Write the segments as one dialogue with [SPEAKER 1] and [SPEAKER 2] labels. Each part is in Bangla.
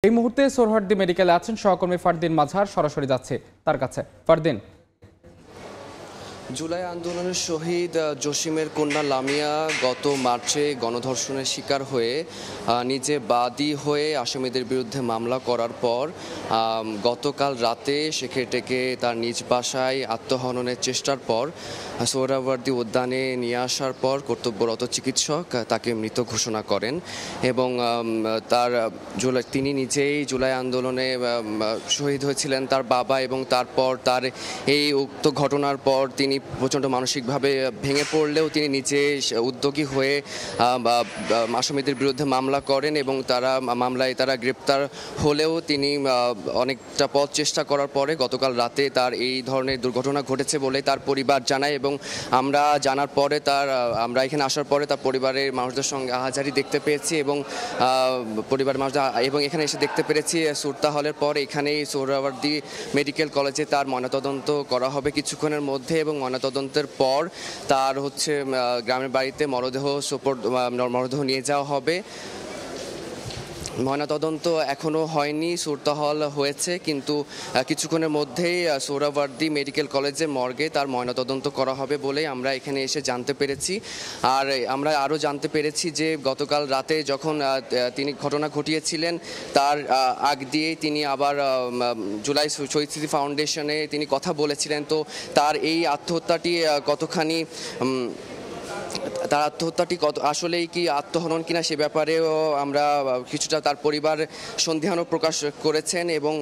[SPEAKER 1] এই মুহূর্তে সোহরাওয়ার্দী মেডিকেলে আছেন সহকর্মী ফারদিন মাঝার, সরাসরি যাচ্ছে তার কাছে। ফারদিন,
[SPEAKER 2] জুলাই আন্দোলনের শহীদ জসিমের কন্যা লামিয়া গত মার্চে গণধর্ষণের শিকার হয়ে নিজে বাদী হয়ে আসামিদের বিরুদ্ধে মামলা করার পর গতকাল রাতে সেক্ষেত্রে তার নিজ বাসায় আত্মহননের চেষ্টার পর সোহরাওয়ার্দী উদ্যানে নিয়ে আসার পর কর্তব্যরত চিকিৎসক তাকে মৃত ঘোষণা করেন এবং তিনি নিজেই জুলাই আন্দোলনে শহীদ হয়েছিলেন তার বাবা, এবং তারপর তার এই উক্ত ঘটনার পর তিনি প্রচণ্ড মানসিকভাবে ভেঙে পড়লেও তিনি নিজে উদ্যোগী হয়ে আসামিদের বিরুদ্ধে মামলা করেন এবং মামলায় তারা গ্রেপ্তার হলেও তিনি অনেকটা পথ চেষ্টা করার পরে গতকাল রাতে তার এই ধরনের দুর্ঘটনা ঘটেছে বলে তার পরিবার জানায়। এবং আমরা জানার পরে আমরা এখানে আসার পরে তার পরিবারের মানুষদের সঙ্গে আহাজারি দেখতে পেয়েছি এবং পরিবারের মানুষ এবং এখানে এসে দেখতে পেরেছি সুরতা হলের পর এখানেই সোহরাওয়ার্দী মেডিকেল কলেজে তার ময়নাতদন্ত করা হবে কিছুক্ষণের মধ্যে, এবং ময়নাতদন্তের পর তার গ্রামের বাড়িতে মরদেহ নিয়ে যাওয়া হবে। ময়নাতদন্ত এখনও হয়নি, সুরতা হল হয়েছে, কিন্তু কিছুক্ষণের মধ্যেই সোহরাওয়ার্দী মেডিকেল কলেজে মর্গে তার ময়নাতদন্ত করা হবে বলেই আমরা এখানে এসে জানতে পেরেছি। আর আমরা আরও জানতে পেরেছি যে গতকাল রাতে যখন তিনি ঘটনা ঘটিয়েছিলেন তার আগ দিয়েই তিনি আবার জুলাই শহীদ স্মৃতি ফাউন্ডেশনে তিনি কথা বলেছিলেন। তো তার এই আত্মহত্যাটি কতখানি আসলেই কি আত্মহনন কিনা সে ব্যাপারেও আমরা কিছুটা তার পরিবার সন্দেহানও প্রকাশ করেছেন, এবং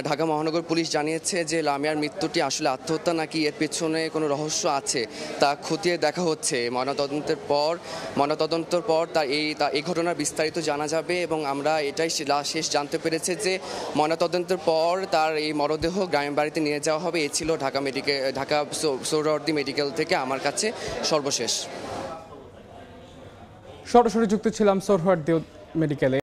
[SPEAKER 2] ঢাকা মহানগর পুলিশ জানিয়েছে যে লামিয়ার মৃত্যুটি আসলে আত্মহত্যা নাকি এর পেছনে কোনো রহস্য আছে তা খতিয়ে দেখা হচ্ছে। ময়নাতদন্তের পর এই ঘটনার বিস্তারিত জানা যাবে, এবং আমরা এটাই শেষ জানতে পেরেছে যে ময়নাতদন্তের পর তার এই মরদেহ গ্রামের বাড়িতে নিয়ে যাওয়া হবে। এ ছিল ঢাকা সোহরাওয়ার্দী মেডিকেল থেকে আমার কাছে সর্বশেষ।
[SPEAKER 1] সরাসরি যুক্ত ছিলাম সোহরাওয়ার্দী মেডিকেলে।